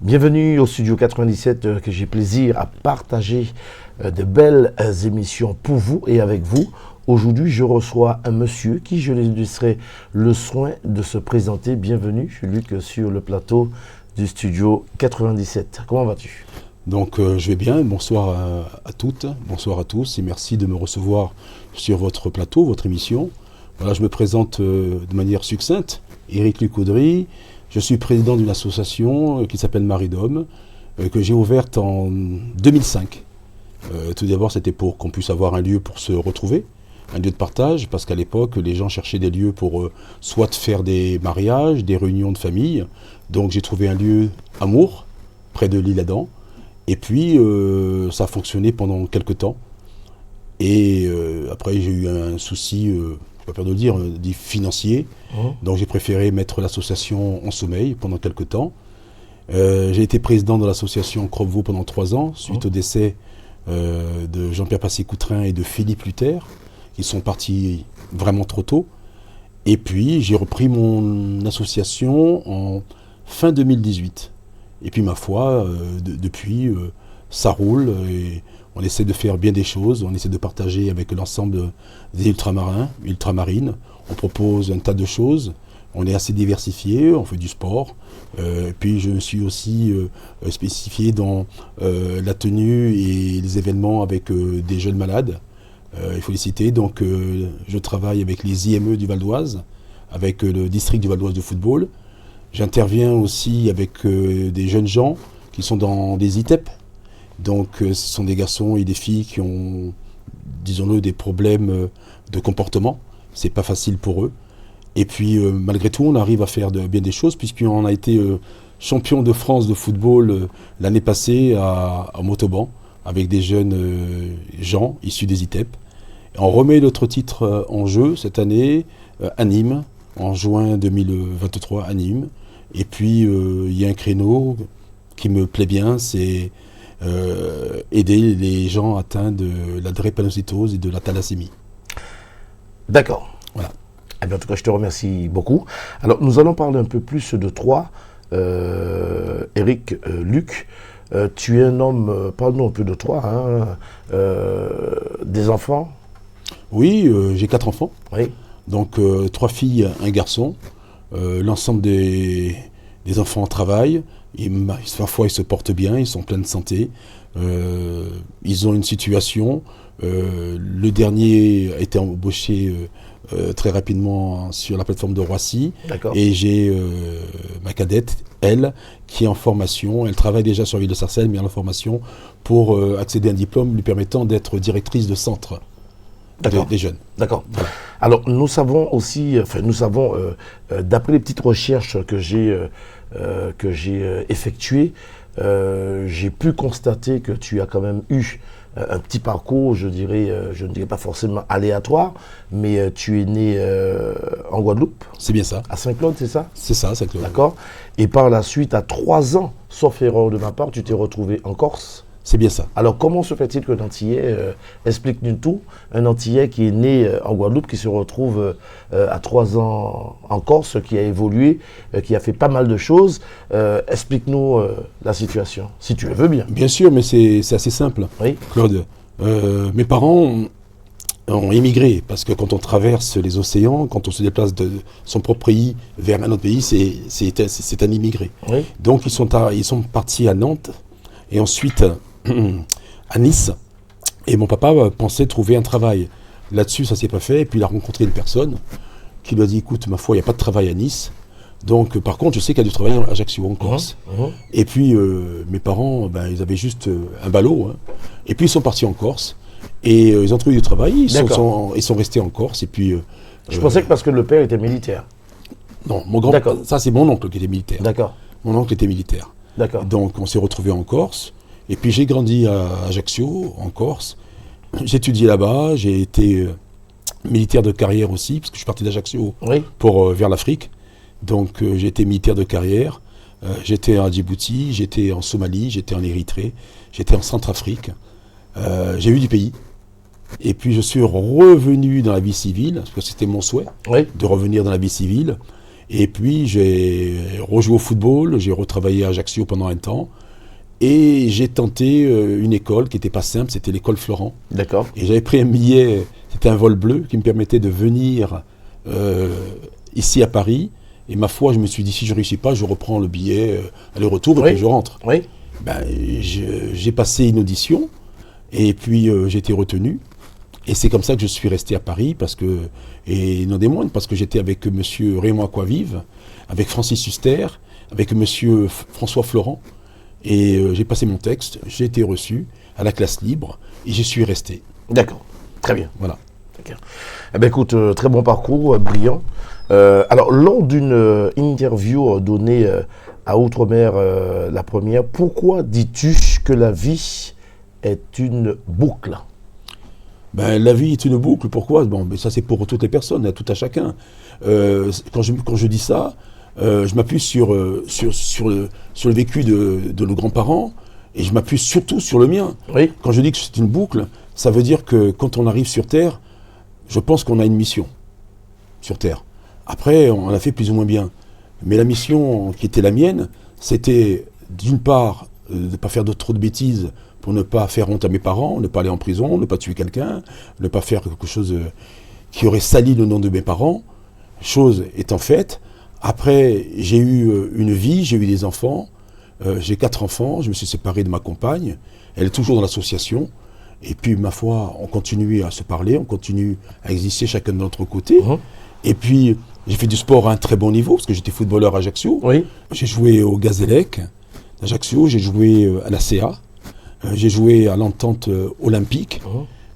Bienvenue au Studio 97 que j'ai plaisir à partager de belles émissions pour vous et avec vous. Aujourd'hui, je reçois un monsieur qui, je lui laisserai le soin de se présenter. Bienvenue, Luc, sur le plateau du Studio 97. Comment vas-tu ? Donc je vais bien, bonsoir à toutes, bonsoir à tous et merci de me recevoir sur votre plateau, votre émission. Voilà, je me présente de manière succincte, Éric Luc-Audry. Je suis président d'une association qui s'appelle Maridom, que j'ai ouverte en 2005. Tout d'abord, c'était pour qu'on puisse avoir un lieu pour se retrouver, un lieu de partage, parce qu'à l'époque, les gens cherchaient des lieux pour soit faire des mariages, des réunions de famille. Donc j'ai trouvé un lieu Amour, près de l'Isle-Adam. Et puis, ça a fonctionné pendant quelques temps. Et après, j'ai eu un souci, pas peur de le dire, dit financier. Donc j'ai préféré mettre l'association en sommeil pendant quelques temps. J'ai été président de l'association Cropvaux pendant 3 ans, suite au décès de Jean-Pierre Passy-Coutrin et de Philippe Luther, qui sont partis vraiment trop tôt. Et puis j'ai repris mon association en fin 2018. Et puis ma foi, depuis, ça roule et on essaie de faire bien des choses, on essaie de partager avec l'ensemble des ultramarines. On propose un tas de choses, on est assez diversifié, on fait du sport. Puis je me suis aussi spécifié dans la tenue et les événements avec des jeunes malades. Il faut les citer, donc je travaille avec les IME du Val d'Oise, avec le district du Val d'Oise de football. J'interviens aussi avec des jeunes gens qui sont dans des ITEP. Donc ce sont des garçons et des filles qui ont, disons-le, des problèmes de comportement. C'est pas facile pour eux. Et puis malgré tout, on arrive à faire bien des choses puisqu'on a été champion de France de football l'année passée à Montauban avec des jeunes gens issus des ITEP. On remet notre titre en jeu cette année à Nîmes, en juin 2023 à Nîmes. Et puis il y a un créneau qui me plaît bien, c'est aider les gens atteints de la drépanocytose et de la thalassémie. D'accord. Voilà. Eh bien, en tout cas, je te remercie beaucoup. Alors, nous allons parler un peu plus de toi, Éric Luc. Tu es un homme, parle-nous un peu de toi, hein, des enfants. Oui, j'ai 4 enfants. Oui. Donc 3 filles, un garçon. L'ensemble des enfants travaillent. Parfois, ils se portent bien, ils sont pleins de santé. Ils ont une situation. Le dernier a été embauché très rapidement sur la plateforme de Roissy. D'accord. Et j'ai ma cadette, elle, qui est en formation. Elle travaille déjà sur l'île de Sarcelles, mais en formation pour accéder à un diplôme lui permettant d'être directrice de centre des jeunes. D'accord. Voilà. Alors, nous savons aussi, d'après les petites recherches que j'ai effectuées, j'ai pu constater que tu as quand même eu un petit parcours, je ne dirais pas forcément aléatoire, mais tu es né en Guadeloupe. C'est bien ça. À Saint-Claude, c'est ça ? C'est ça, Saint-Claude. D'accord. Et par la suite, à 3 ans, sauf erreur de ma part, tu t'es retrouvé en Corse. C'est bien ça. Alors, comment se fait-il qu'un Antillais, explique-nous tout, un Antillais qui est né en Guadeloupe, qui se retrouve à 3 ans en Corse, qui a évolué, qui a fait pas mal de choses. Explique-nous la situation, si tu le veux bien. Bien sûr, mais c'est assez simple, Oui. Claude. Mes parents ont émigré, parce que quand on traverse les océans, quand on se déplace de son propre pays vers un autre pays, c'est un immigré. Oui. Donc ils sont partis à Nantes, et ensuite à Nice, et mon papa pensait trouver un travail. Là-dessus, ça s'est pas fait, et puis il a rencontré une personne qui lui a dit, écoute, ma foi, il n'y a pas de travail à Nice, donc par contre, je sais qu'il y a du travail à Ajaccio, en Corse. Et puis, mes parents, ils avaient juste un ballot, hein. Et puis ils sont partis en Corse, et ils ont trouvé du travail, ils sont restés en Corse, et puis... Je pensais que parce que le père était militaire. Non, ça c'est mon oncle qui était militaire. D'accord. Mon oncle était militaire. D'accord. Donc on s'est retrouvés en Corse. Et puis j'ai grandi à Ajaccio, en Corse. J'ai étudié là-bas, j'ai été militaire de carrière aussi, parce que je suis parti d'Ajaccio pour vers l'Afrique. Donc j'ai été militaire de carrière. J'étais à Djibouti, j'étais en Somalie, j'étais en Érythrée, j'étais en Centrafrique. J'ai vu du pays. Et puis je suis revenu dans la vie civile, parce que c'était mon souhait, de revenir dans la vie civile. Et puis j'ai rejoué au football, j'ai retravaillé à Ajaccio pendant un temps. Et j'ai tenté une école qui n'était pas simple, c'était l'école Florent. D'accord. Et j'avais pris un billet, c'était un vol bleu qui me permettait de venir ici à Paris. Et ma foi, je me suis dit, si je ne réussis pas, je reprends le billet aller-retour et puis je rentre. Oui. Ben, j'ai passé une audition et puis j'ai été retenu. Et c'est comme ça que je suis resté à Paris, et non des moindres, parce que j'étais avec M. Raymond Aquavive, avec Francis Huster, avec M. François Florent. Et j'ai passé mon texte, j'ai été reçu à la classe libre et j'y suis resté. D'accord, très bien. Voilà. Eh bien, écoute, très bon parcours, brillant. Alors, lors d'une interview donnée à Outre-mer, la première, pourquoi dis-tu que la vie est une boucle? Ben, la vie est une boucle, pourquoi? Bon, mais ça c'est pour toutes les personnes, tout à chacun. Quand je dis ça, je m'appuie sur le vécu de nos grands-parents et je m'appuie surtout sur le mien. Oui. Quand je dis que c'est une boucle, ça veut dire que quand on arrive sur Terre, je pense qu'on a une mission sur Terre. Après, on l'a fait plus ou moins bien. Mais la mission qui était la mienne, c'était d'une part de ne pas faire trop de bêtises pour ne pas faire honte à mes parents, ne pas aller en prison, ne pas tuer quelqu'un, ne pas faire quelque chose qui aurait sali le nom de mes parents. Chose étant faite, après j'ai eu une vie, j'ai eu des enfants, j'ai 4 enfants, je me suis séparé de ma compagne, elle est toujours dans l'association, et puis ma foi, on continue à se parler, on continue à exister chacun de notre côté, et puis j'ai fait du sport à un très bon niveau, parce que j'étais footballeur à Ajaccio, j'ai joué au Gazélec d'Ajaccio, j'ai joué à la CA, j'ai joué à l'Entente olympique,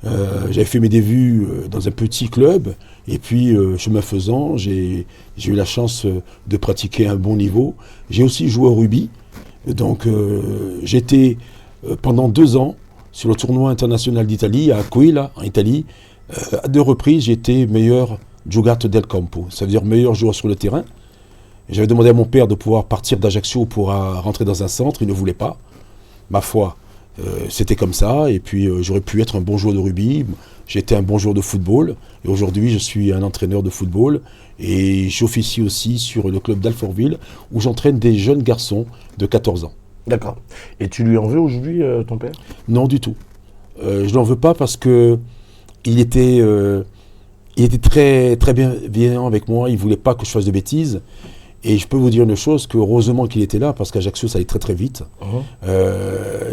j'avais fait mes débuts dans un petit club, et puis chemin faisant, j'ai eu la chance de pratiquer un bon niveau. J'ai aussi joué au rugby, donc j'étais pendant 2 ans sur le tournoi international d'Italie, à Aquila, en Italie. À 2 reprises, j'étais meilleur giocatore del campo, ça veut dire meilleur joueur sur le terrain. J'avais demandé à mon père de pouvoir partir d'Ajaccio pour rentrer dans un centre, il ne voulait pas. Ma foi, c'était comme ça, et puis j'aurais pu être un bon joueur de rugby, j'étais un bon joueur de football, et aujourd'hui je suis un entraîneur de football, et j'officie aussi sur le club d'Alfortville, où j'entraîne des jeunes garçons de 14 ans. D'accord. Et tu lui en veux aujourd'hui, ton père? Non, du tout. Je ne l'en veux pas parce que il était très, très bienveillant avec moi, il ne voulait pas que je fasse de bêtises. Et je peux vous dire une chose, que heureusement qu'il était là, parce qu'Ajaccio, ça allait très très vite.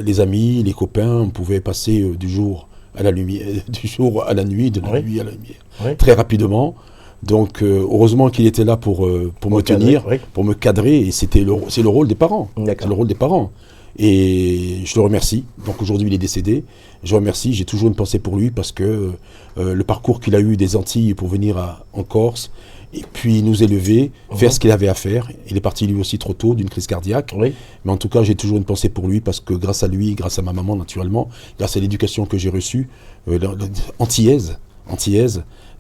Les amis, les copains, on pouvait passer du jour à la lumière, du jour à la nuit, de la nuit à la lumière, très rapidement. Donc heureusement qu'il était là pour me tenir, pour me cadrer, et c'est le rôle des parents. C'est le rôle des parents. Et je le remercie. Donc aujourd'hui, il est décédé. Je le remercie, j'ai toujours une pensée pour lui, parce que le parcours qu'il a eu des Antilles pour venir en Corse, et puis nous élever, faire ce qu'il avait à faire. Il est parti lui aussi trop tôt d'une crise cardiaque. Mais en tout cas, j'ai toujours une pensée pour lui, parce que grâce à lui, grâce à ma maman naturellement, grâce à l'éducation que j'ai reçue, antillaise,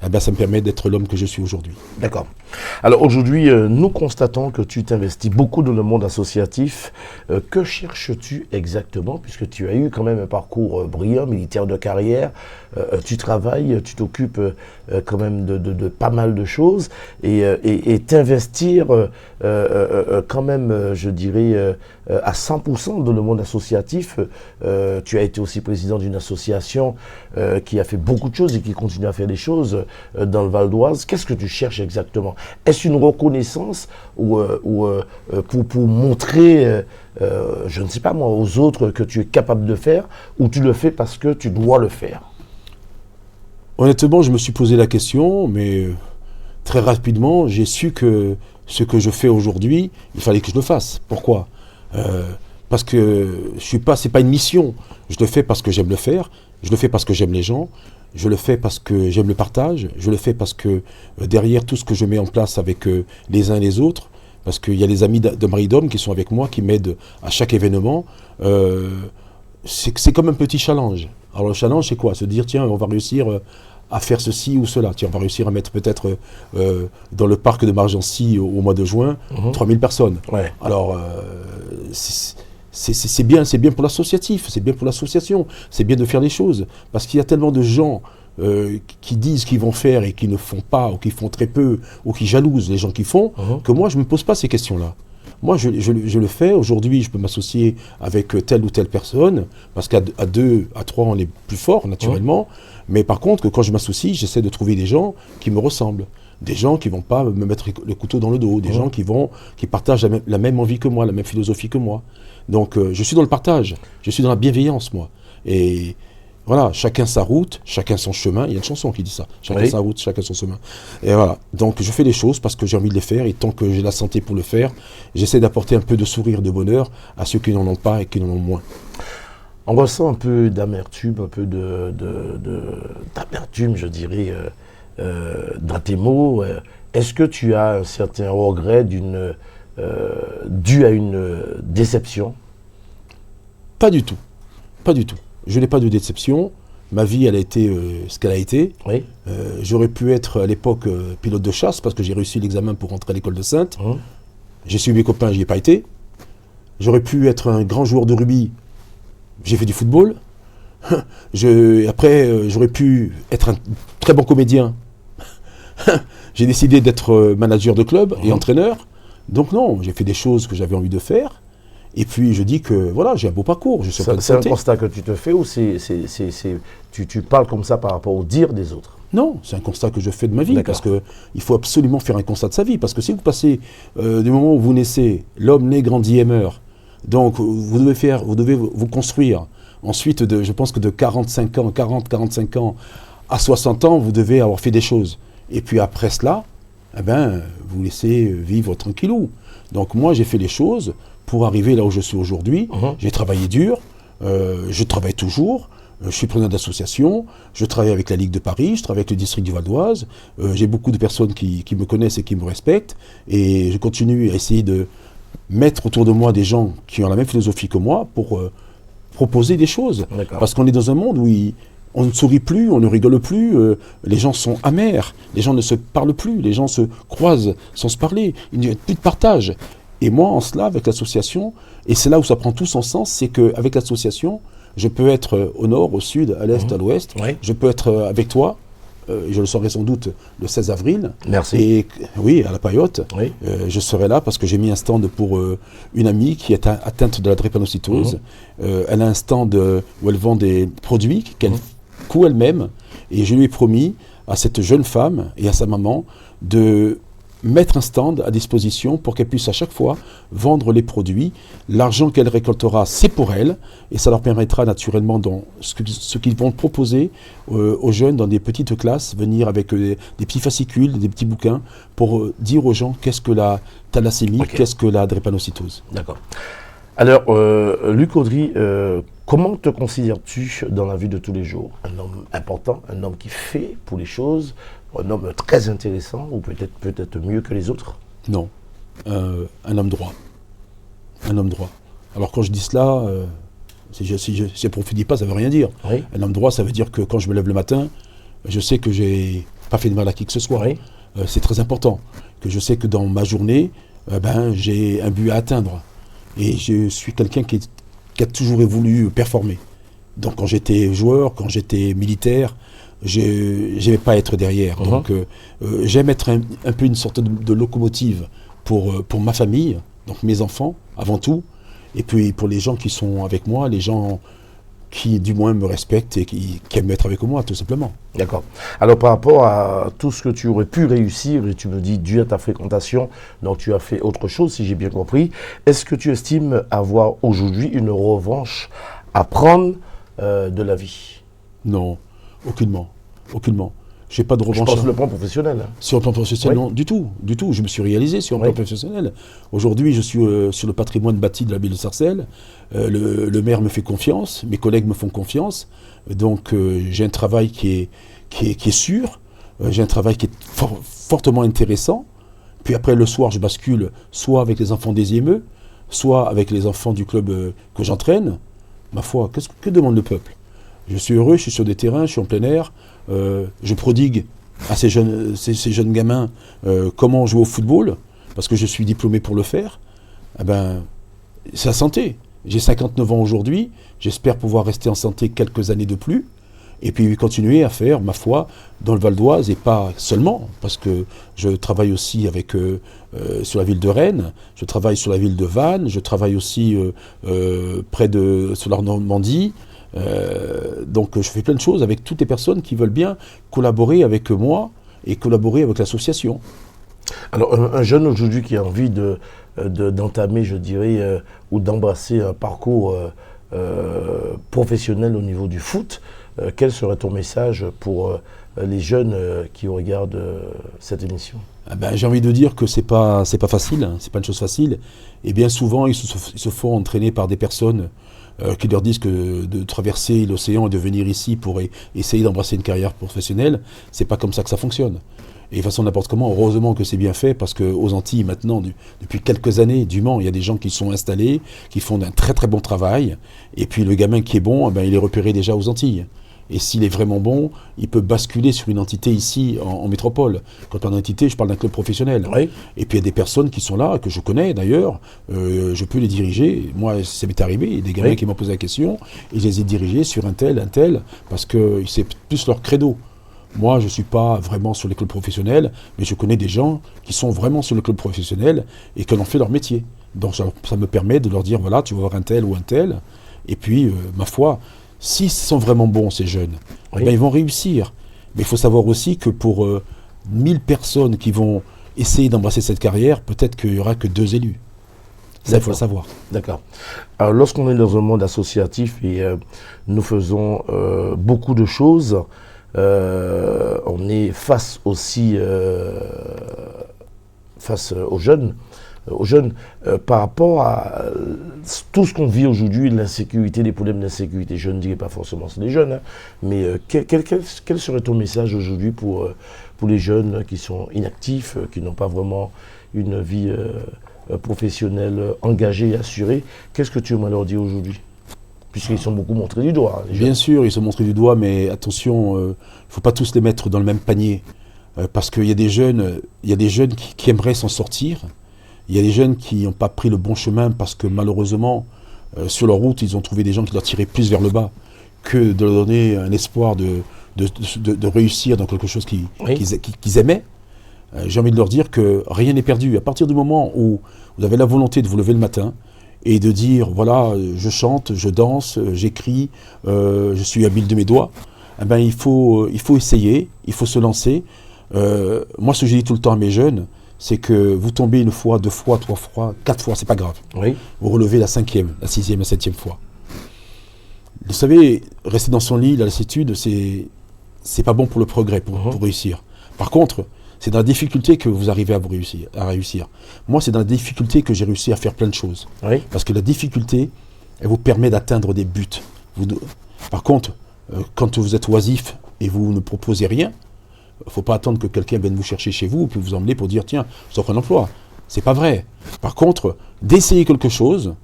eh ben, ça me permet d'être l'homme que je suis aujourd'hui. D'accord. Alors aujourd'hui, nous constatons que tu t'investis beaucoup dans le monde associatif. Que cherches-tu exactement, puisque tu as eu quand même un parcours brillant, militaire de carrière, tu travailles, tu t'occupes quand même de pas mal de choses, et t'investir quand même, je dirais, à 100% dans le monde associatif. Tu as été aussi président d'une association qui a fait beaucoup de choses et qui continue à faire des choses dans le Val d'Oise. Qu'est-ce que tu cherches exactement? Est-ce une reconnaissance ou pour montrer, je ne sais pas moi, aux autres que tu es capable de faire, ou tu le fais parce que tu dois le faire? Honnêtement, je me suis posé la question, mais très rapidement, j'ai su que ce que je fais aujourd'hui, il fallait que je le fasse. Pourquoi? Parce que c'est pas une mission. Je le fais parce que j'aime le faire, je le fais parce que j'aime les gens, je le fais parce que j'aime le partage, je le fais parce que derrière tout ce que je mets en place avec les uns et les autres, parce qu'il y a les amis de Marie-Dôme qui sont avec moi, qui m'aident à chaque événement, c'est comme un petit challenge. Alors le challenge, c'est quoi? Se dire, tiens, on va réussir à faire ceci ou cela. Tiens, on va réussir à mettre peut-être dans le parc de Margency au mois de juin 3000 personnes. Alors, c'est bien pour l'associatif, c'est bien pour l'association, c'est bien de faire les choses, parce qu'il y a tellement de gens qui disent qu'ils vont faire et qui ne font pas, ou qui font très peu, ou qui jalousent les gens qui font, que moi, je ne me pose pas ces questions-là. Moi, je le fais. Aujourd'hui, je peux m'associer avec telle ou telle personne, parce qu'à 2, à 3, on est plus fort, naturellement. Mais par contre, quand je m'associe, j'essaie de trouver des gens qui me ressemblent. Des gens qui ne vont pas me mettre le couteau dans le dos. Des gens qui partagent la même envie que moi, la même philosophie que moi. Donc, je suis dans le partage. Je suis dans la bienveillance, moi. Et voilà, chacun sa route, chacun son chemin. Il y a une chanson qui dit ça. Chacun sa route, chacun son chemin. Et voilà. Donc, je fais les choses parce que j'ai envie de les faire. Et tant que j'ai la santé pour le faire, j'essaie d'apporter un peu de sourire, de bonheur à ceux qui n'en ont pas et qui n'en ont moins. On ressent un peu d'amertume, un peu d'amertume, je dirais, dans tes mots. Est-ce que tu as un certain regret dû à une déception? Pas du tout. Pas du tout. Je n'ai pas de déception. Ma vie, elle a été ce qu'elle a été. Oui. J'aurais pu être à l'époque pilote de chasse parce que j'ai réussi l'examen pour rentrer à l'école de Saintes. J'ai suivi mes copains, j'y ai pas été. J'aurais pu être un grand joueur de rugby. J'ai fait du football. Après, j'aurais pu être un très bon comédien. J'ai décidé d'être manager de club et entraîneur. Donc non, j'ai fait des choses que j'avais envie de faire. Et puis je dis que voilà, j'ai un beau parcours. C'est un constat que tu te fais ou tu parles comme ça par rapport au dire des autres? Non, c'est un constat que je fais de ma vie, parce qu'il faut absolument faire un constat de sa vie. Parce que si vous passez du moment où vous naissez, l'homme naît, grandit et meurt, donc vous devez vous construire. Ensuite, je pense que de 45 ans à 60 ans, vous devez avoir fait des choses. Et puis après cela, vous laissez vivre tranquillou. Donc moi, j'ai fait les choses pour arriver là où je suis aujourd'hui. J'ai travaillé dur, je travaille toujours. Je suis président d'association, je travaille avec la Ligue de Paris, je travaille avec le district du Val d'Oise. J'ai beaucoup de personnes qui me connaissent et qui me respectent. Et je continue à essayer de mettre autour de moi des gens qui ont la même philosophie que moi pour proposer des choses. Parce qu'on est dans un monde où on ne sourit plus, on ne rigole plus, les gens sont amers, les gens ne se parlent plus, les gens se croisent sans se parler, il n'y a plus de partage. Et moi, en cela, avec l'association, et c'est là où ça prend tout son sens, c'est qu'avec l'association, je peux être au nord, au sud, à l'est, à l'ouest. Je peux être avec toi, je le serai sans doute le 16 avril. Merci. Et oui, à la Paillote. Je serai là parce que j'ai mis un stand pour une amie qui est atteinte de la drépanocytose. Elle a un stand où elle vend des produits qu'elle coud elle-même. Et je lui ai promis à cette jeune femme et à sa maman de mettre un stand à disposition pour qu'elle puisse à chaque fois vendre les produits. L'argent qu'elle récoltera, c'est pour elle, et ça leur permettra naturellement dans ce qu'ils vont proposer aux jeunes dans des petites classes, venir avec des petits fascicules, des petits bouquins, pour dire aux gens qu'est-ce que la thalassémie, qu'est-ce que la drépanocytose. D'accord. Alors, Luc Audry, comment te considères-tu dans la vie de tous les jours? Un homme important, un homme qui fait pour les choses, un homme très intéressant, ou peut-être mieux que les autres? Non, un homme droit. Un homme droit. Alors quand je dis cela, si je n'approfondis pas, ça ne veut rien dire. Un homme droit, ça veut dire que quand je me lève le matin, je sais que j'ai pas fait de mal à qui que ce soit. C'est très important. Que je sais que dans ma journée, j'ai un but à atteindre. Et je suis quelqu'un qui a toujours voulu performer. Donc quand j'étais joueur, quand j'étais militaire, je n'aimais pas être derrière. Donc j'aime être un peu une sorte de locomotive pour ma famille, donc mes enfants avant tout, et puis pour les gens qui sont avec moi, les gens qui du moins me respectent et qui aiment être avec moi, tout simplement. D'accord. Alors par rapport à tout ce que tu aurais pu réussir, et tu me dis dû à ta fréquentation, donc tu as fait autre chose si j'ai bien compris, est-ce que tu estimes avoir aujourd'hui une revanche à prendre de la vie? Non, aucunement. J'ai pas de revanche. Je pense sur le plan professionnel. Sur le plan professionnel, non, du tout. Je me suis réalisé sur le plan professionnel. Aujourd'hui, je suis sur le patrimoine bâti de la ville de Sarcelles. Le maire me fait confiance, mes collègues me font confiance. Donc, j'ai un travail qui est sûr. J'ai un travail qui est fortement intéressant. Puis après, le soir, je bascule soit avec les enfants des IME, soit avec les enfants du club que j'entraîne. Ma foi, que demande le peuple? Je suis heureux, je suis sur des terrains, je suis en plein air. Je prodigue à ces jeunes gamins comment jouer au football, parce que je suis diplômé pour le faire. C'est la santé. J'ai 59 ans aujourd'hui, j'espère pouvoir rester en santé quelques années de plus. et puis continuer à faire, ma foi, dans le Val d'Oise, et pas seulement, parce que je travaille aussi avec, sur la ville de Rennes, je travaille sur la ville de Vannes, je travaille aussi sur la Normandie, donc je fais plein de choses avec toutes les personnes qui veulent bien collaborer avec moi et collaborer avec l'association. Alors, un jeune aujourd'hui qui a envie d'entamer, je dirais, ou d'embrasser un parcours professionnel au niveau du foot, quel serait ton message pour les jeunes qui regardent cette émission? J'ai envie de dire que c'est pas facile, hein, c'est pas une chose facile. Et bien souvent, ils se font entraîner par des personnes qui leur disent que de traverser l'océan et de venir ici pour essayer d'embrasser une carrière professionnelle, c'est pas comme ça que ça fonctionne. Et de façon n'importe comment, heureusement que c'est bien fait, parce qu'aux Antilles, maintenant, depuis quelques années, du Mans, il y a des gens qui sont installés, qui font un très très bon travail, et puis le gamin qui est bon, il est repéré déjà aux Antilles. Et s'il est vraiment bon, il peut basculer sur une entité ici, en métropole. Quand je parle d'entité, je parle d'un club professionnel. Oui. Et puis il y a des personnes qui sont là, que je connais d'ailleurs, je peux les diriger. Moi, ça m'est arrivé, il y a des gamins qui m'ont posé la question, et je les ai dirigés sur un tel, parce que c'est plus leur credo. Moi, je ne suis pas vraiment sur les clubs professionnels, mais je connais des gens qui sont vraiment sur le club professionnel et qui en ont fait leur métier. Donc ça me permet de leur dire, voilà, tu vas voir un tel ou un tel. Et puis, ma foi, s'ils sont vraiment bons, ces jeunes, ils vont réussir. Mais il faut savoir aussi que pour 1000 personnes qui vont essayer d'embrasser cette carrière, peut-être qu'il n'y aura que 2 élus. Ça, il faut le savoir. D'accord. Alors, lorsqu'on est dans un monde associatif et nous faisons beaucoup de choses, on est face aussi face aux jeunes par rapport à tout ce qu'on vit aujourd'hui, l'insécurité, les problèmes d'insécurité. Je ne dirais pas forcément c'est les jeunes, hein, mais quel serait ton message aujourd'hui pour les jeunes qui sont inactifs, qui n'ont pas vraiment une vie professionnelle engagée et assurée? Qu'est-ce que tu aimerais leur dire aujourd'hui? Puisqu'ils sont beaucoup montrés du doigt. Bien sûr, ils sont montrés du doigt, mais attention, il ne faut pas tous les mettre dans le même panier. Parce qu'il y a des jeunes, qui aimeraient s'en sortir. Il y a des jeunes qui n'ont pas pris le bon chemin parce que malheureusement, sur leur route, ils ont trouvé des gens qui leur tiraient plus vers le bas que de leur donner un espoir de réussir dans quelque chose qu'ils aimaient. J'ai envie de leur dire que rien n'est perdu. À partir du moment où vous avez la volonté de vous lever le matin, et de dire, voilà, je chante, je danse, j'écris, je suis habile de mes doigts, il faut essayer, il faut se lancer. Moi, ce que je dis tout le temps à mes jeunes, c'est que vous tombez 1 fois, 2 fois, 3 fois, 4 fois, c'est pas grave. Oui. Vous relevez la 5e, la 6e, la 7e fois. Vous savez, rester dans son lit, la lassitude, c'est pas bon pour le progrès, pour réussir. Par contre, c'est dans la difficulté que vous arrivez à réussir. Moi, c'est dans la difficulté que j'ai réussi à faire plein de choses. Oui. Parce que la difficulté, elle vous permet d'atteindre des buts. Par contre, quand vous êtes oisif et vous ne proposez rien, il ne faut pas attendre que quelqu'un vienne vous chercher chez vous puis vous emmener pour dire, tiens, je t'offre un emploi. C'est pas vrai. Par contre, d'essayer quelque chose,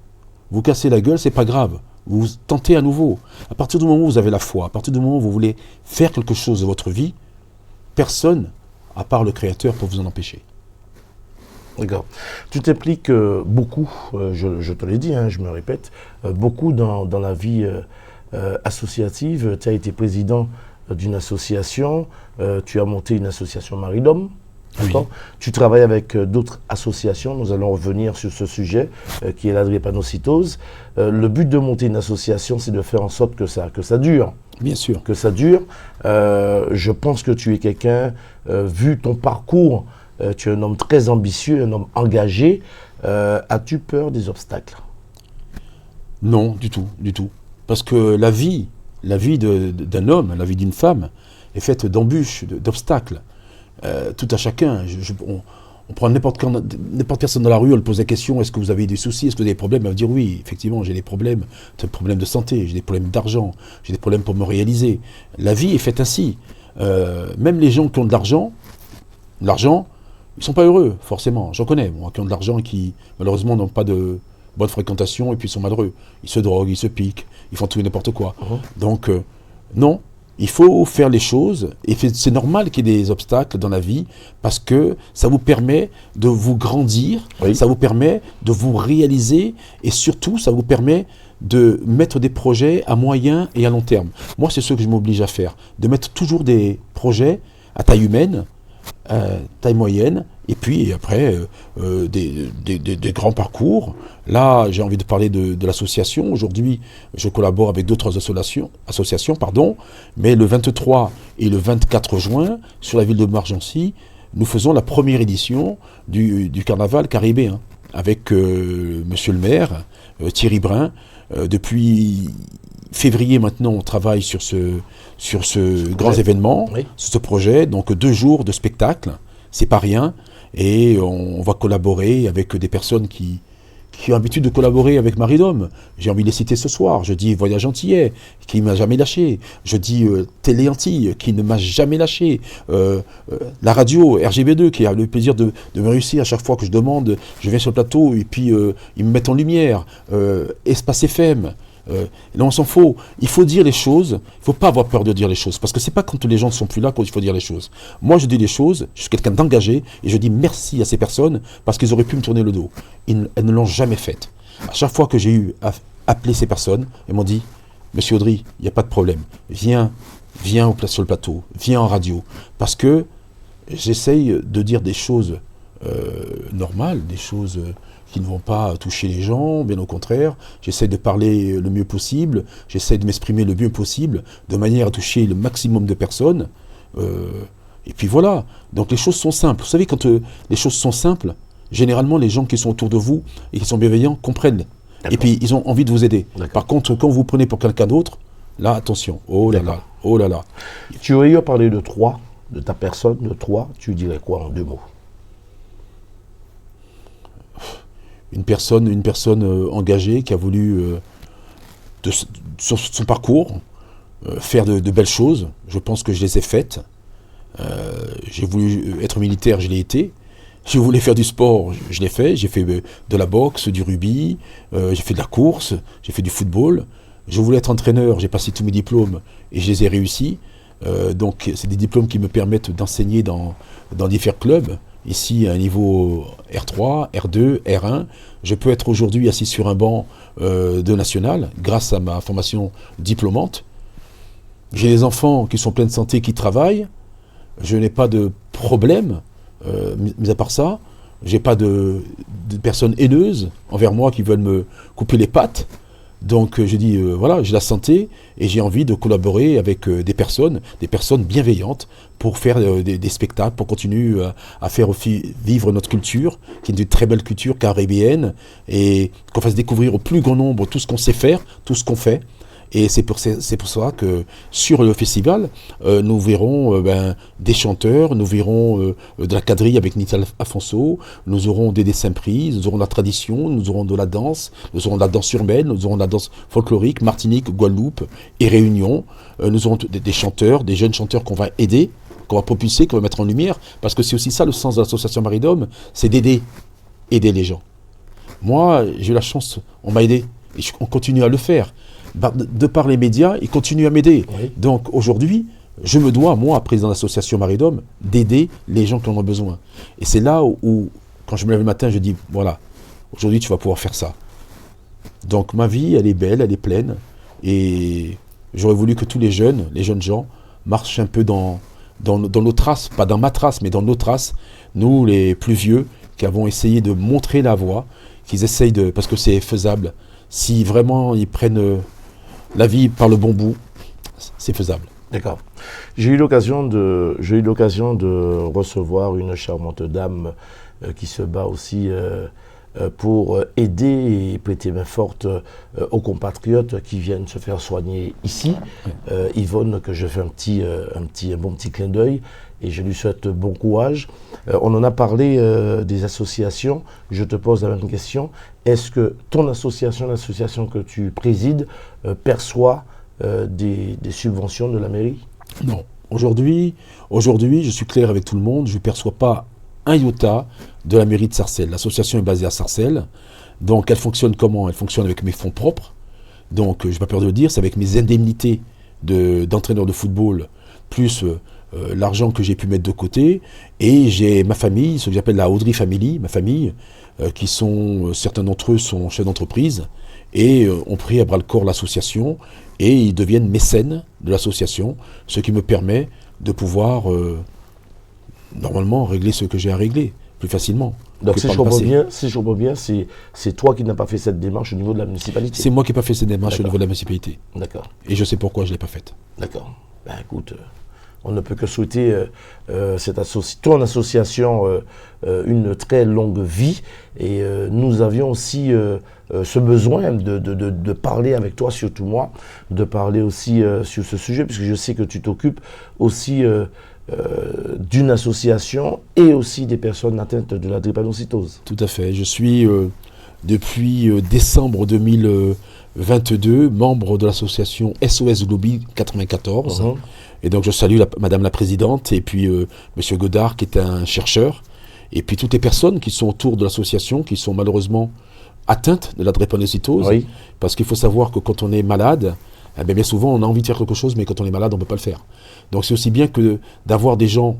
vous cassez la gueule, c'est pas grave. Vous tentez à nouveau. À partir du moment où vous avez la foi, à partir du moment où vous voulez faire quelque chose de votre vie, personne à part le Créateur, pour vous en empêcher. D'accord. Tu t'impliques beaucoup, je te l'ai dit, hein, je me répète, beaucoup dans la vie associative. Tu as été président d'une association, tu as monté une association Maridom. Oui. Tu travailles avec d'autres associations, nous allons revenir sur ce sujet qui est la drépanocytose. Le but de monter une association, c'est de faire en sorte que ça dure. Bien sûr. Que ça dure. Je pense que tu es quelqu'un, vu ton parcours, tu es un homme très ambitieux, un homme engagé. As-tu peur des obstacles? Non, du tout, du tout. Parce que la vie d'un homme, la vie d'une femme, est faite d'embûches, d'obstacles. Tout à chacun. On prend n'importe personne dans la rue, on lui pose la question, est-ce que vous avez des soucis, est-ce que vous avez des problèmes? Elle va dire oui, effectivement, j'ai des problèmes de santé, j'ai des problèmes d'argent, j'ai des problèmes pour me réaliser. La vie est faite ainsi. Même les gens qui ont de l'argent, ils ne sont pas heureux, forcément. J'en connais, moi, qui ont de l'argent et qui, malheureusement, n'ont pas de bonne fréquentation et puis ils sont malheureux. Ils se droguent, ils se piquent, ils font tout et n'importe quoi. Donc, non. Il faut faire les choses, et c'est normal qu'il y ait des obstacles dans la vie, parce que ça vous permet de vous grandir, oui. Ça vous permet de vous réaliser, et surtout, ça vous permet de mettre des projets à moyen et à long terme. Moi, c'est ce que je m'oblige à faire, de mettre toujours des projets à taille humaine, taille moyenne, et puis après des grands parcours. Là, j'ai envie de parler de l'association. Aujourd'hui, je collabore avec d'autres associations, mais le 23 et le 24 juin, sur la ville de Margency, nous faisons la première édition du carnaval caribéen, avec monsieur le maire, Thierry Brun. Depuis février maintenant, on travaille sur ce grand événement, oui, sur ce projet. Donc 2 jours de spectacle, c'est pas rien. Et on va collaborer avec des personnes qui ont l'habitude de collaborer avec Maridom. J'ai envie de les citer ce soir. Je dis Voyage Antillais, qui ne m'a jamais lâché. Je dis Télé Antilles, qui ne m'a jamais lâché. La radio, RGB2, qui a le plaisir de me réussir à chaque fois que je demande. Je viens sur le plateau et puis ils me mettent en lumière. Espace FM. Là, on s'en fout. Il faut dire les choses. Il ne faut pas avoir peur de dire les choses. Parce que c'est pas quand les gens ne sont plus là qu'il faut dire les choses. Moi, je dis les choses. Je suis quelqu'un d'engagé. Et je dis merci à ces personnes parce qu'ils auraient pu me tourner le dos. Elles ne l'ont jamais fait. À chaque fois que j'ai eu à appeler ces personnes, elles m'ont dit Monsieur Audry, il n'y a pas de problème. Viens sur le plateau. Viens en radio. Parce que j'essaye de dire des choses normales, des choses qui ne vont pas toucher les gens, bien au contraire. J'essaie de parler le mieux possible, j'essaie de m'exprimer le mieux possible, de manière à toucher le maximum de personnes. Et puis voilà, donc les choses sont simples. Vous savez, quand les choses sont simples, généralement les gens qui sont autour de vous et qui sont bienveillants comprennent. Et puis ils ont envie de vous aider. Par contre, quand vous prenez pour quelqu'un d'autre, là, attention, oh là là, oh là là. Tu aurais eu à parler de toi, de ta personne, de toi, tu dirais quoi en 2 mots? Une personne engagée qui a voulu, sur son parcours, faire de belles choses. Je pense que je les ai faites. J'ai voulu être militaire, je l'ai été. Je voulais faire du sport, je l'ai fait. J'ai fait de la boxe, du rugby, j'ai fait de la course, j'ai fait du football. Je voulais être entraîneur, j'ai passé tous mes diplômes et je les ai réussis. Donc c'est des diplômes qui me permettent d'enseigner dans différents clubs. Ici, à un niveau R3, R2, R1, je peux être aujourd'hui assis sur un banc de national grâce à ma formation diplômante. J'ai des enfants qui sont pleins de santé, qui travaillent. Je n'ai pas de problème, mis à part ça. Je n'ai pas de personnes haineuses envers moi qui veulent me couper les pattes. Donc je dis, voilà, j'ai la santé et j'ai envie de collaborer avec des personnes bienveillantes pour faire des spectacles, pour continuer à faire vivre notre culture, qui est une très belle culture caribéenne, et qu'on fasse découvrir au plus grand nombre tout ce qu'on sait faire, tout ce qu'on fait. Et c'est pour ça que sur le festival, nous verrons des chanteurs, nous verrons de la quadrille avec Nital Afonso, nous aurons des dessins pris, nous aurons de la tradition, nous aurons de la danse, nous aurons de la danse urbaine, nous aurons de la danse folklorique, Martinique, Guadeloupe et Réunion. Nous aurons des chanteurs, des jeunes chanteurs qu'on va aider, qu'on va propulser, qu'on va mettre en lumière, parce que c'est aussi ça le sens de l'association Maridom, c'est aider les gens. Moi, j'ai eu la chance, on m'a aidé, et on continue à le faire. De par les médias, ils continuent à m'aider. Oui. Donc aujourd'hui, je me dois, moi, président de l'association Maridom, d'aider les gens qui en ont besoin. Et c'est là où, quand je me lève le matin, je dis, voilà, aujourd'hui tu vas pouvoir faire ça. Donc ma vie, elle est belle, elle est pleine. Et j'aurais voulu que tous les jeunes gens, marchent un peu dans nos traces, pas dans ma trace, mais dans nos traces. Nous, les plus vieux, qui avons essayé de montrer la voie, qu'ils essayent parce que c'est faisable. Si vraiment ils prennent la vie par le bon bout, c'est faisable. D'accord. J'ai eu l'occasion de recevoir une charmante dame qui se bat aussi pour aider et prêter main forte aux compatriotes qui viennent se faire soigner ici. Yvonne, que je fais un bon petit clin d'œil et je lui souhaite bon courage. On en a parlé des associations. Je te pose la même question. Est-ce que ton association, l'association que tu présides, perçoit des subventions de la mairie? Non. Aujourd'hui, je suis clair avec tout le monde, je ne perçois pas un iota de la mairie de Sarcelles. L'association est basée à Sarcelles. Donc elle fonctionne comment? Elle fonctionne avec mes fonds propres. Donc je n'ai pas peur de le dire, c'est avec mes indemnités d'entraîneur de football, plus l'argent que j'ai pu mettre de côté. Et j'ai ma famille, ce que j'appelle la Audry Family, ma famille, qui sont, certains d'entre eux sont chefs d'entreprise. et ont pris à bras-le-corps l'association, et ils deviennent mécènes de l'association, ce qui me permet de pouvoir, normalement, régler ce que j'ai à régler, plus facilement. Donc si je comprends bien, c'est toi qui n'as pas fait cette démarche au niveau de la municipalité. C'est moi qui n'ai pas fait cette démarche au niveau de la municipalité. D'accord. Et je sais pourquoi je ne l'ai pas faite. D'accord. Ben écoute, on ne peut que souhaiter ton association une très longue vie. Et nous avions aussi ce besoin de parler avec toi, surtout moi, de parler aussi sur ce sujet, puisque je sais que tu t'occupes aussi d'une association et aussi des personnes atteintes de la drépanocytose. Tout à fait. Je suis depuis décembre 2022 membre de l'association SOS Lobby 94. Et donc je salue Madame la Présidente et puis Monsieur Godard qui est un chercheur. Et puis toutes les personnes qui sont autour de l'association, qui sont malheureusement atteintes de la drépanocytose. Oui. Parce qu'il faut savoir que quand on est malade, eh bien souvent on a envie de faire quelque chose, mais quand on est malade, on ne peut pas le faire. Donc c'est aussi bien que d'avoir des gens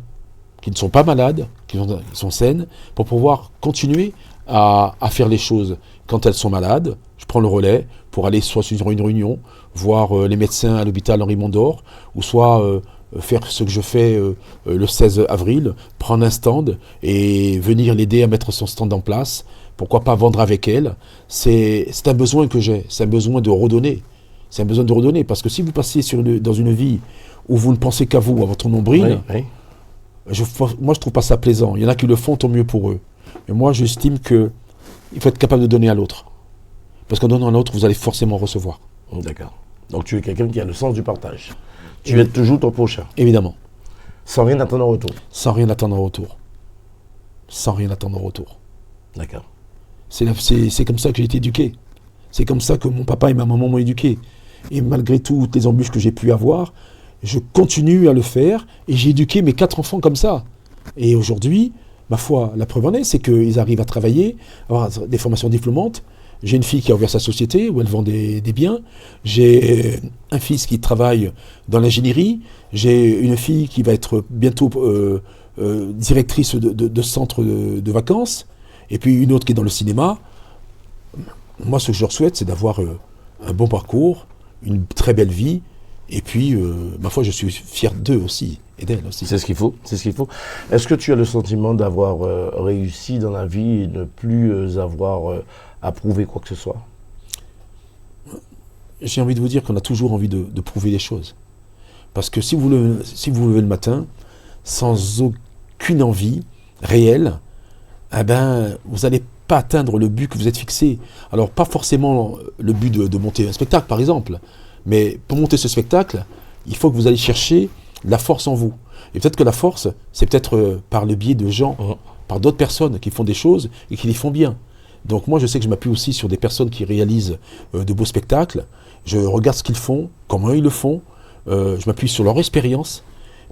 qui ne sont pas malades, qui sont saines, pour pouvoir continuer à faire les choses. Quand elles sont malades, je prends le relais pour aller soit sur une réunion, voir les médecins à l'hôpital Henri Mondor, ou soit faire ce que je fais le 16 avril, prendre un stand et venir l'aider à mettre son stand en place. Pourquoi pas vendre avec elle? C'est un besoin que j'ai, c'est un besoin de redonner. C'est un besoin de redonner, parce que si vous passez dans une vie où vous ne pensez qu'à vous, à votre nombril, moi je trouve pas ça plaisant. Il y en a qui le font, tant mieux pour eux. Mais moi j'estime qu'il faut être capable de donner à l'autre. Parce qu'en donnant à l'autre, vous allez forcément recevoir. D'accord. Donc tu es quelqu'un qui a le sens du partage. Tu aides toujours ton prochain. Évidemment. Sans rien attendre en retour. Sans rien attendre en retour. Sans rien attendre en retour. D'accord. C'est comme ça que j'ai été éduqué. C'est comme ça que mon papa et ma maman m'ont éduqué. Et malgré toutes les embûches que j'ai pu avoir, je continue à le faire et j'ai éduqué mes 4 enfants comme ça. Et aujourd'hui, ma foi, la preuve en est, c'est qu'ils arrivent à travailler, avoir des formations diplômantes. J'ai une fille qui a ouvert sa société où elle vend des biens. J'ai un fils qui travaille dans l'ingénierie. J'ai une fille qui va être bientôt directrice de centre de vacances. Et puis une autre qui est dans le cinéma. Moi, ce que je leur souhaite, c'est d'avoir un bon parcours, une très belle vie. Et puis, ma foi, je suis fier d'eux aussi, et d'elle aussi. C'est ce qu'il faut, c'est ce qu'il faut. Est-ce que tu as le sentiment d'avoir réussi dans la vie et ne plus avoir à prouver quoi que ce soit? J'ai envie de vous dire qu'on a toujours envie de prouver des choses. Parce que si vous vous levez le matin, sans aucune envie réelle, eh ben, vous n'allez pas atteindre le but que vous êtes fixé. Alors, pas forcément le but de monter un spectacle, par exemple. Mais pour monter ce spectacle, il faut que vous alliez chercher la force en vous. Et peut-être que la force, c'est peut-être par le biais de gens, par d'autres personnes qui font des choses et qui les font bien. Donc moi, je sais que je m'appuie aussi sur des personnes qui réalisent de beaux spectacles. Je regarde ce qu'ils font, comment ils le font. Je m'appuie sur leur expérience.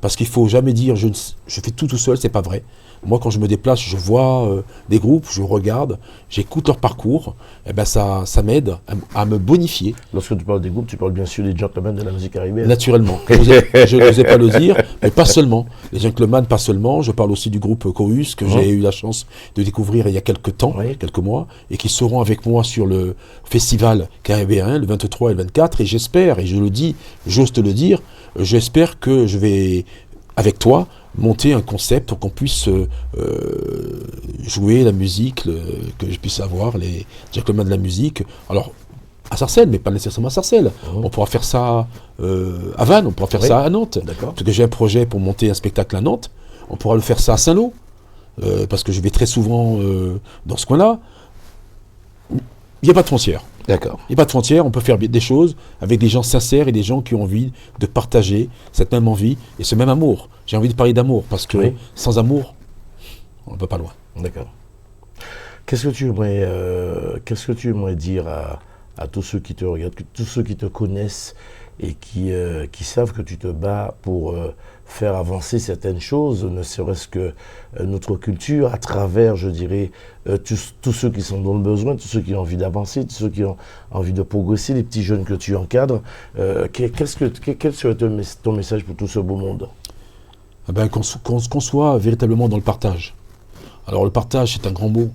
Parce qu'il ne faut jamais dire je fais tout seul, c'est pas vrai. Moi, quand je me déplace, je vois des groupes, je regarde, j'écoute leur parcours, et ben ça m'aide à me bonifier. Lorsque tu parles des groupes, tu parles bien sûr des gentlemen de la musique caribéenne. Naturellement. Je n'osais pas le dire, mais pas seulement. Les gentlemen, pas seulement. Je parle aussi du groupe Chorus, que j'ai eu la chance de découvrir il y a quelques temps, quelques mois, et qui seront avec moi sur le festival caribéen, le 23 et le 24. Et j'espère, et je le dis, j'ose te le dire, j'espère que je vais, avec toi, monter un concept pour qu'on puisse jouer la musique, que je puisse avoir les gentlemen de la musique. Alors, à Sarcelles, mais pas nécessairement à Sarcelles. On pourra faire ça à Vannes, on pourra faire ça à Nantes. Parce que j'ai un projet pour monter un spectacle à Nantes. On pourra le faire ça à Saint-Lô, parce que je vais très souvent dans ce coin-là. Il n'y a pas de frontières. D'accord. Il n'y a pas de frontières, on peut faire des choses avec des gens sincères et des gens qui ont envie de partager cette même envie et ce même amour. J'ai envie de parler d'amour, parce que sans amour, on ne va pas loin. D'accord. Qu'est-ce que tu aimerais dire à tous ceux qui te regardent, tous ceux qui te connaissent et qui savent que tu te bats pour faire avancer certaines choses, ne serait-ce que notre culture, à travers, je dirais, tous ceux qui sont dans le besoin, tous ceux qui ont envie d'avancer, tous ceux qui ont envie de progresser, les petits jeunes que tu encadres. Quel serait ton message pour tout ce beau monde? Qu'on soit véritablement dans le partage. Alors le partage, c'est un grand mot,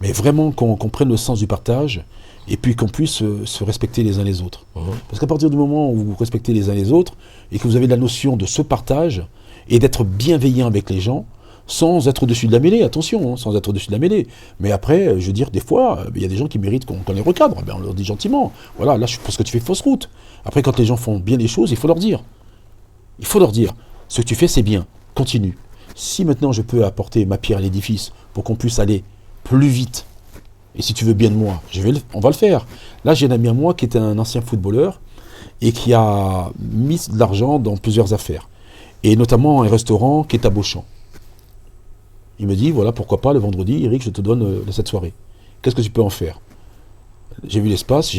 Mais vraiment qu'on prenne le sens du partage et puis qu'on puisse se respecter les uns les autres. Parce qu'à partir du moment où vous respectez les uns les autres et que vous avez la notion de ce partage et d'être bienveillant avec les gens, sans être au-dessus de la mêlée, attention, hein, sans être au-dessus de la mêlée. Mais après, je veux dire, des fois, il y a des gens qui méritent qu'on les recadre. Ben, on leur dit gentiment, voilà, là je pense que tu fais fausse route. Après, quand les gens font bien les choses, il faut leur dire. Il faut leur dire, ce que tu fais c'est bien, continue. Si maintenant je peux apporter ma pierre à l'édifice pour qu'on puisse aller plus vite, et si tu veux bien de moi, on va le faire. Là, j'ai un ami à moi qui est un ancien footballeur et qui a mis de l'argent dans plusieurs affaires. Et notamment un restaurant qui est à Beauchamp. Il me dit, voilà, pourquoi pas, le vendredi, Eric, je te donne cette soirée. Qu'est-ce que tu peux en faire? J'ai vu l'espace,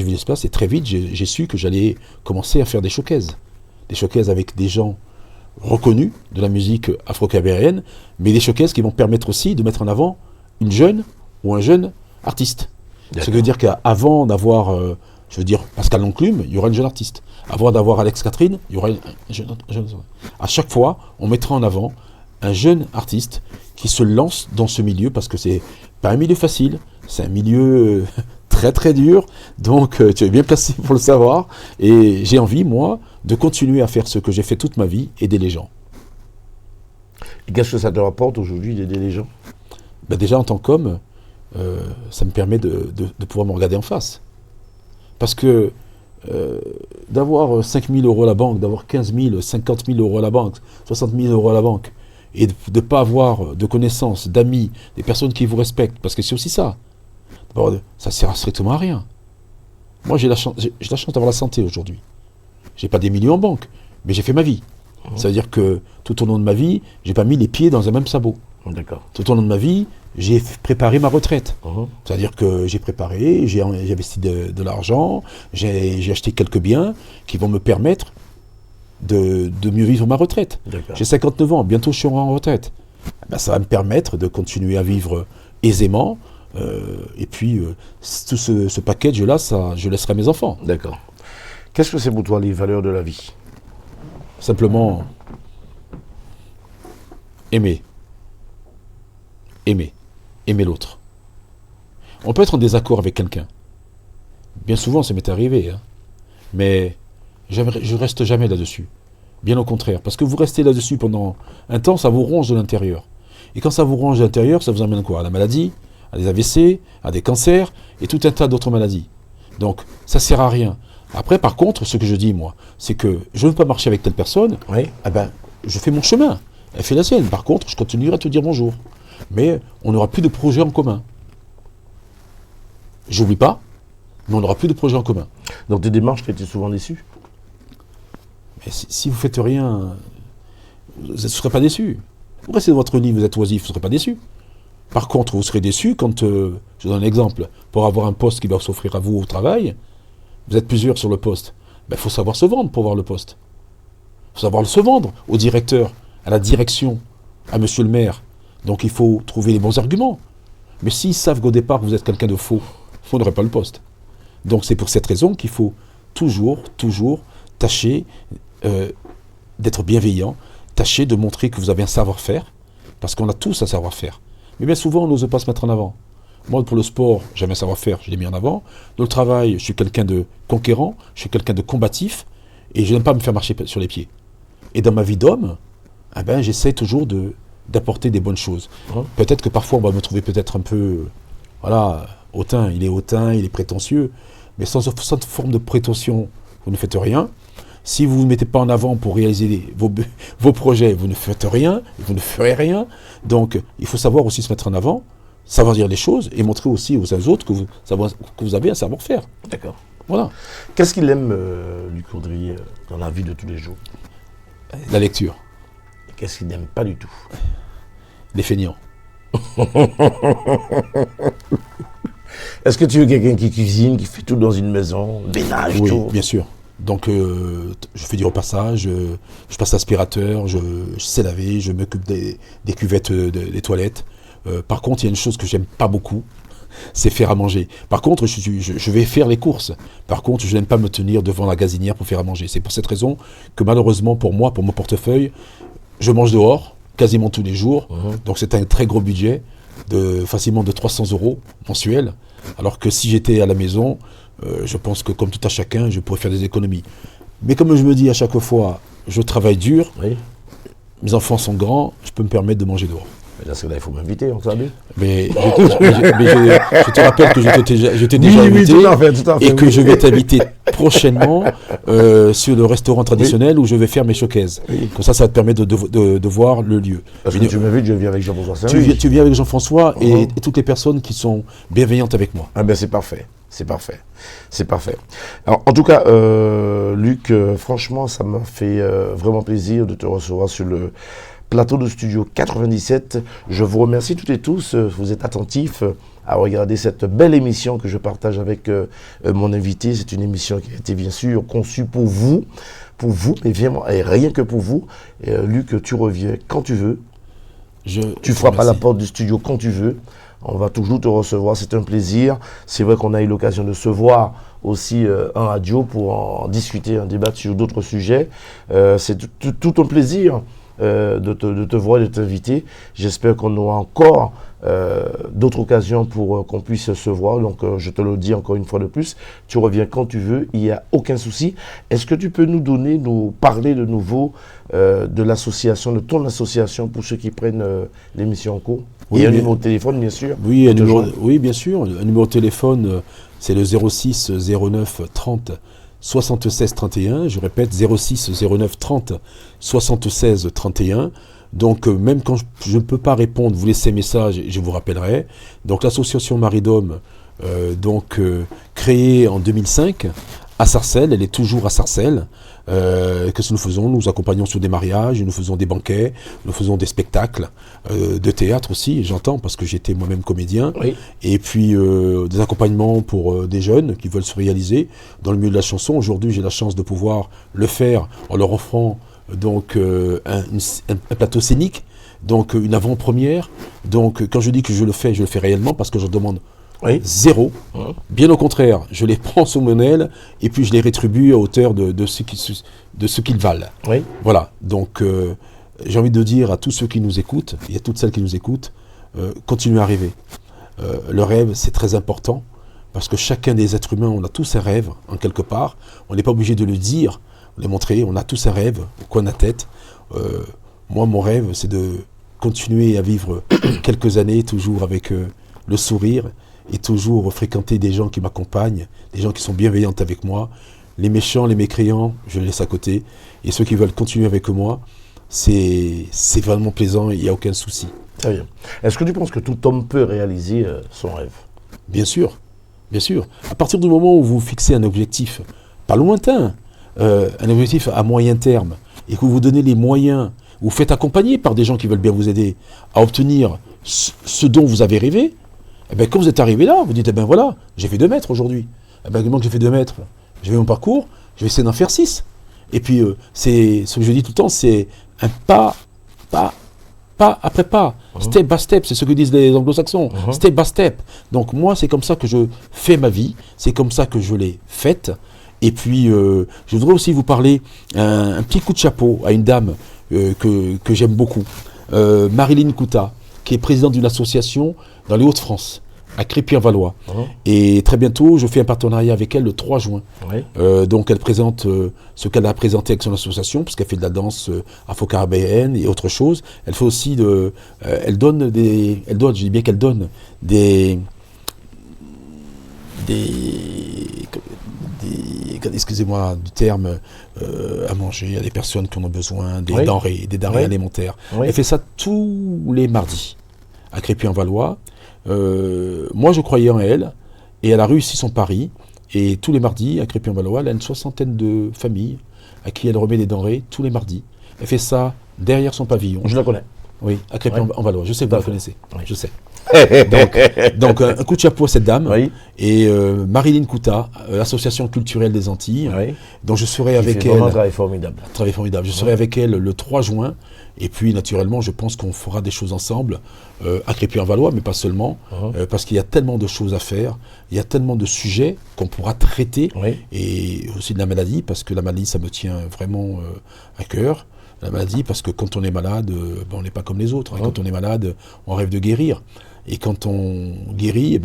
et très vite, j'ai su que j'allais commencer à faire des showcases. Des showcases avec des gens reconnus de la musique afro-caribéenne, mais des showcases qui vont permettre aussi de mettre en avant une jeune ou un jeune artiste. Ce qui veut dire qu'avant d'avoir, je veux dire, Pascal Enclume, il y aura une jeune artiste. Avant d'avoir Alex Catherine, il y aura un jeune. À chaque fois, on mettra en avant un jeune artiste qui se lance dans ce milieu, parce que c'est pas un milieu facile, c'est un milieu très très dur, donc tu es bien placé pour le savoir, et j'ai envie, moi, de continuer à faire ce que j'ai fait toute ma vie, aider les gens. Et qu'est-ce que ça te rapporte aujourd'hui d'aider les gens? Ben déjà, en tant qu'homme, ça me permet de pouvoir me regarder en face. Parce que d'avoir 5 000 euros à la banque, d'avoir 15 000, 50 000 euros à la banque, 60 000 euros à la banque, et de ne pas avoir de connaissances, d'amis, des personnes qui vous respectent, parce que c'est aussi ça. Ça ne sert strictement à rien. Moi, j'ai la chance d'avoir la santé aujourd'hui. J'ai pas des millions en banque, mais j'ai fait ma vie. Ça veut dire que tout au long de ma vie, j'ai pas mis les pieds dans un même sabot. D'accord. Tout au long de ma vie, j'ai préparé ma retraite. C'est-à-dire que j'ai préparé, j'ai investi de l'argent, j'ai acheté quelques biens qui vont me permettre de mieux vivre ma retraite. J'ai 59 ans, bientôt je serai en retraite. Ben, ça va me permettre de continuer à vivre aisément. Et puis, tout ce package-là, je laisserai à mes enfants. D'accord. Qu'est-ce que c'est pour toi les valeurs de la vie? Simplement, aimer. Aimer l'autre. On peut être en désaccord avec quelqu'un. Bien souvent, ça m'est arrivé. Hein. Mais je reste jamais là-dessus. Bien au contraire. Parce que vous restez là-dessus pendant un temps, ça vous ronge de l'intérieur. Et quand ça vous ronge de l'intérieur, ça vous amène quoi? À la maladie, à des AVC, à des cancers et tout un tas d'autres maladies. Donc, ça ne sert à rien. Après, par contre, ce que je dis, moi, c'est que je ne veux pas marcher avec telle personne. Oui. Eh ben, je fais mon chemin. Elle fait la sienne. Par contre, je continuerai à te dire bonjour. Mais on n'aura plus de projet en commun. J'oublie pas, mais on n'aura plus de projet en commun. Donc tes démarches, tu étais souvent déçu? Mais si vous ne faites rien, vous ne serez pas déçu. Vous restez dans votre lit, vous êtes oisif, vous ne serez pas déçu. Par contre, vous serez déçu quand, je donne un exemple, pour avoir un poste qui va s'offrir à vous au travail, vous êtes plusieurs sur le poste. Il faut savoir se vendre pour avoir le poste. Il faut savoir se vendre au directeur, à la direction, à monsieur le maire. Donc il faut trouver les bons arguments. Mais s'ils savent qu'au départ vous êtes quelqu'un de faux, vous n'aurez pas le poste. Donc c'est pour cette raison qu'il faut toujours tâcher d'être bienveillant, tâcher de montrer que vous avez un savoir-faire, parce qu'on a tous un savoir-faire. Mais bien souvent on n'ose pas se mettre en avant. Moi pour le sport, j'avais un savoir-faire, je l'ai mis en avant. Dans le travail, je suis quelqu'un de conquérant, je suis quelqu'un de combatif, et je n'aime pas me faire marcher sur les pieds. Et dans ma vie d'homme, j'essaie toujours d'apporter des bonnes choses. Peut-être que parfois on va me trouver peut-être un peu, hautain, il est prétentieux, mais sans forme de prétention, vous ne faites rien. Si vous ne vous mettez pas en avant pour réaliser vos projets, vous ne faites rien, vous ne ferez rien. Donc il faut savoir aussi se mettre en avant, savoir dire les choses et montrer aussi aux autres que vous avez un savoir-faire. D'accord. Voilà. Qu'est-ce qu'il aime, Luc Caudry, dans la vie de tous les jours? La lecture. Qu'est-ce qu'il n'aime pas du tout? Les feignants. Est-ce que tu es quelqu'un qui cuisine, qui fait tout dans une maison, ménage, oui, tout? Bien sûr. Donc, je fais du repassage, je passe l'aspirateur, je sais laver, je m'occupe des cuvettes des toilettes. Par contre, il y a une chose que j'aime pas beaucoup, c'est faire à manger. Par contre, je vais faire les courses. Par contre, je n'aime pas me tenir devant la gazinière pour faire à manger. C'est pour cette raison que malheureusement, pour moi, pour mon portefeuille, je mange dehors, quasiment tous les jours. Donc c'est un très gros budget. facilement de 300 € mensuels, alors que si j'étais à la maison, je pense que comme tout à chacun, je pourrais faire des économies. Mais comme je me dis à chaque fois, je travaille dur, Oui. mes enfants sont grands, je peux me permettre de manger dehors. Mais dans ce cas-là, il faut m'inviter, on s'habille. Mais je te rappelle que je t'ai déjà invité tout à fait, et que je vais t'inviter prochainement sur le restaurant traditionnel où je vais faire mes showcases. Oui. Comme ça va te permettre de voir le lieu. Parce que tu m'invites, je viens avec Jean-François Tu Saint-Louis. viens avec Jean-François et toutes les personnes qui sont bienveillantes avec moi. Ah ben c'est parfait, c'est parfait, c'est parfait. Alors, en tout cas, Luc, franchement, ça m'a fait vraiment plaisir de te recevoir sur le plateau de Studio 97. Je vous remercie toutes et tous, vous êtes attentifs à regarder cette belle émission que je partage avec mon invité. C'est une émission qui a été bien sûr conçue pour vous, mais vraiment, et rien que pour vous. Et, Luc, tu reviens quand tu veux. Tu frappes à la porte du studio quand tu veux. On va toujours te recevoir, c'est un plaisir. C'est vrai qu'on a eu l'occasion de se voir aussi en radio pour en discuter, en débattre sur d'autres sujets. C'est tout un plaisir de te voir et de t'inviter. J'espère qu'on aura encore d'autres occasions pour qu'on puisse se voir. Donc je te le dis encore une fois de plus, tu reviens quand tu veux, il n'y a aucun souci. Est-ce que tu peux nous parler de nouveau de l'association, de ton association pour ceux qui prennent l'émission en cours? Oui, et un numéro de téléphone, bien sûr. Oui, oui, bien sûr. Un numéro de téléphone, c'est le 06 09 30 76 31. Je répète, 06 09 30 76 31. Donc, même quand je ne peux pas répondre, vous laissez un message et je vous rappellerai. Donc, l'association Maridom, créée en 2005 à Sarcelles, elle est toujours à Sarcelles. Qu'est-ce que nous faisons? Nous accompagnons sur des mariages, nous faisons des banquets, nous faisons des spectacles, de théâtre aussi, j'entends, parce que j'étais moi-même comédien. Oui. Et puis des accompagnements pour des jeunes qui veulent se réaliser dans le milieu de la chanson. Aujourd'hui, j'ai la chance de pouvoir le faire en leur offrant donc un plateau scénique, donc une avant-première. Donc quand je dis que je le fais réellement parce que je demande zéro. Bien au contraire, je les prends sous mon aile et puis je les rétribue à hauteur de ce qu'ils valent. Oui. Voilà, donc j'ai envie de dire à tous ceux qui nous écoutent, et à toutes celles qui nous écoutent, continuez à rêver. Le rêve, c'est très important, parce que chacun des êtres humains, on a tous un rêve, en quelque part. On n'est pas obligé de le dire, de le montrer, on a tous un rêve au coin de la tête. Moi, mon rêve, c'est de continuer à vivre quelques années, toujours avec le sourire, et toujours fréquenter des gens qui m'accompagnent, des gens qui sont bienveillants avec moi. Les méchants, les mécréants, je les laisse à côté. Et ceux qui veulent continuer avec moi, c'est vraiment plaisant, il n'y a aucun souci. Très bien. Est-ce que tu penses que tout homme peut réaliser son rêve? Bien sûr, bien sûr. À partir du moment où vous fixez un objectif, pas lointain, un objectif à moyen terme, et que vous vous donnez les moyens, vous faites accompagner par des gens qui veulent bien vous aider à obtenir ce dont vous avez rêvé, eh bien, quand vous êtes arrivé là, vous dites, eh bien voilà, j'ai fait 2 mètres aujourd'hui. Eh bien, comment que j'ai fait 2 mètres? J'ai fait mon parcours, je vais essayer d'en faire 6. Et puis, c'est ce que je dis tout le temps, c'est un pas après pas, step by step, c'est ce que disent les anglo-saxons, step by step. Donc moi, c'est comme ça que je fais ma vie, c'est comme ça que je l'ai faite. Et puis, je voudrais aussi vous parler un petit coup de chapeau à une dame que j'aime beaucoup, Marilyn Couta, qui est présidente d'une association dans les Hauts-de-France, à Crépy-en-Valois. Et très bientôt, je fais un partenariat avec elle le 3 juin. Donc elle présente ce qu'elle a présenté avec son association, parce qu'elle fait de la danse afro-caribéenne et autre chose. Elle fait aussi je dis bien qu'elle donne des excusez-moi du terme, à manger à des personnes qui en ont besoin, des denrées alimentaires. Elle fait ça tous les mardis à Crépy-en-Valois. Moi, je croyais en elle, et elle a réussi son pari. Et tous les mardis, à Crépy-en-Valois, elle a une 60aine de familles à qui elle remet des denrées tous les mardis. Elle fait ça derrière son pavillon. Je la connais. Oui, à Crépy-en-Valois. Je sais que vous la connaissez. Je sais. Donc un coup de chapeau à cette dame. Et Marilyn Couta, l'association culturelle des Antilles, dont je serai avec elle. Un travail formidable. Travail formidable. Je serai avec elle le 3 juin. Et puis, naturellement, je pense qu'on fera des choses ensemble, à Crépy-en-Valois, mais pas seulement, parce qu'il y a tellement de choses à faire, il y a tellement de sujets qu'on pourra traiter, et aussi de la maladie, parce que la maladie, ça me tient vraiment à cœur. la maladie, parce que quand on est malade, on n'est pas comme les autres. Hein. Quand on est malade, on rêve de guérir. Et quand on guérit,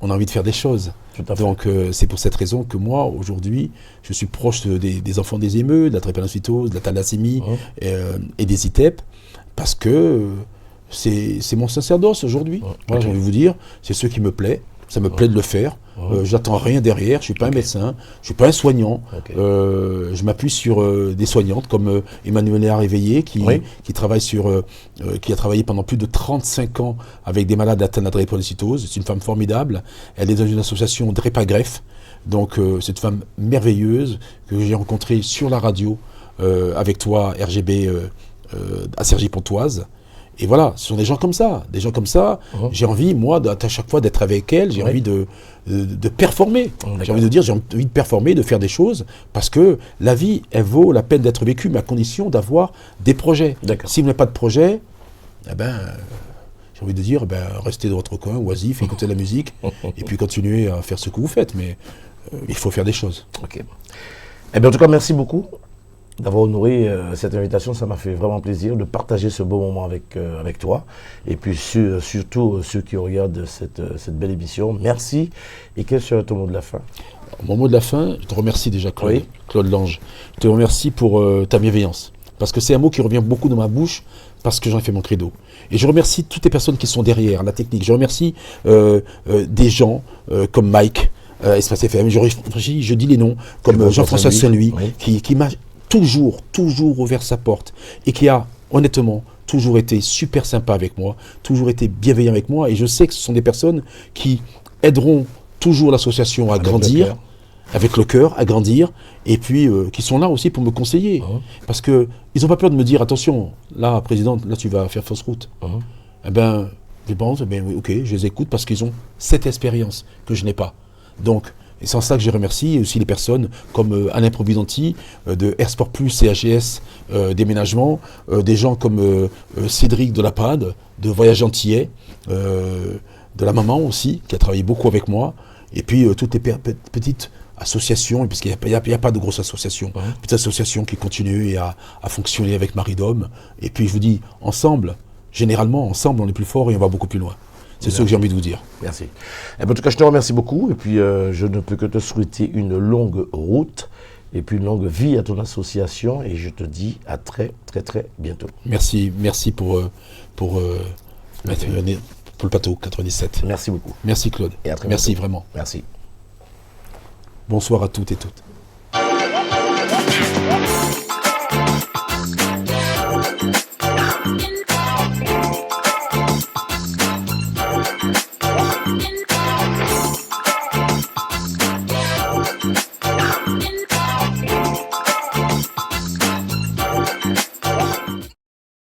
on a envie de faire des choses. Donc c'est pour cette raison que moi, aujourd'hui, je suis proche des enfants des émeux, de la drépanocytose, de la thalassémie et des ITEP, parce que c'est mon sacerdoce aujourd'hui. Voilà, j'ai envie de vous dire, c'est ce qui me plaît. Ça me plaît de le faire. J'attends rien derrière. Je suis pas un médecin. Je suis pas un soignant. Je m'appuie sur des soignantes comme Emmanuela Réveillé qui travaille qui a travaillé pendant plus de 35 ans avec des malades atteints de la drépanocytose. C'est une femme formidable. Elle est dans une association Drépagreffe. Donc c'est une femme merveilleuse que j'ai rencontrée sur la radio avec toi, RGB à Cergy-Pontoise. Et voilà, ce sont des gens comme ça. J'ai envie, moi, à chaque fois d'être avec elles, j'ai envie de performer. J'ai envie de dire, j'ai envie de performer, de faire des choses, parce que la vie, elle vaut la peine d'être vécue, mais à condition d'avoir des projets. Si vous n'avez pas de projet, j'ai envie de dire, restez dans votre coin, oisif, écoutez la musique, et puis continuez à faire ce que vous faites. Mais il faut faire des choses. En tout cas, merci beaucoup d'avoir honoré cette invitation. Ça m'a fait vraiment plaisir de partager ce beau moment avec toi. Et puis surtout ceux qui regardent cette belle émission. Merci. Et quel serait ton mot de la fin? Mon mot de la fin, je te remercie déjà, Claude, Claude Lange. Je te remercie pour ta bienveillance. Parce que c'est un mot qui revient beaucoup dans ma bouche, parce que j'en ai fait mon credo. Et je remercie toutes les personnes qui sont derrière la technique. Je remercie des gens comme Mike, Espace FM. Je dis les noms, comme Jean-François Saint-Louis, qui m'a toujours ouvert sa porte et qui a, honnêtement, toujours été super sympa avec moi, toujours été bienveillant avec moi. Et je sais que ce sont des personnes qui aideront toujours l'association à grandir, avec le cœur, à grandir, et puis qui sont là aussi pour me conseiller. Parce qu'ils n'ont pas peur de me dire, attention, là, présidente, là, tu vas faire fausse route. Je pense, ok, je les écoute parce qu'ils ont cette expérience que je n'ai pas. Donc, et c'est en ça que je remercie aussi les personnes comme Alain Providanti de Air Sport Plus et AGS Déménagement, des gens comme Cédric de la PAD, de Voyage Antillais, de la maman aussi, qui a travaillé beaucoup avec moi, et puis toutes les petites associations, puisqu'il n'y a pas de grosses associations, petites associations qui continuent à fonctionner avec Maridom. Et puis je vous dis, ensemble, généralement, ensemble, on est plus fort et on va beaucoup plus loin. C'est ce que j'ai envie de vous dire. Merci. En tout cas, je te remercie beaucoup. Et puis, je ne peux que te souhaiter une longue route et puis une longue vie à ton association. Et je te dis à très, très, très bientôt. Merci pour le plateau 97. Merci beaucoup. Merci Claude. Et à très bientôt. Merci vraiment. Merci. Bonsoir à toutes et toutes.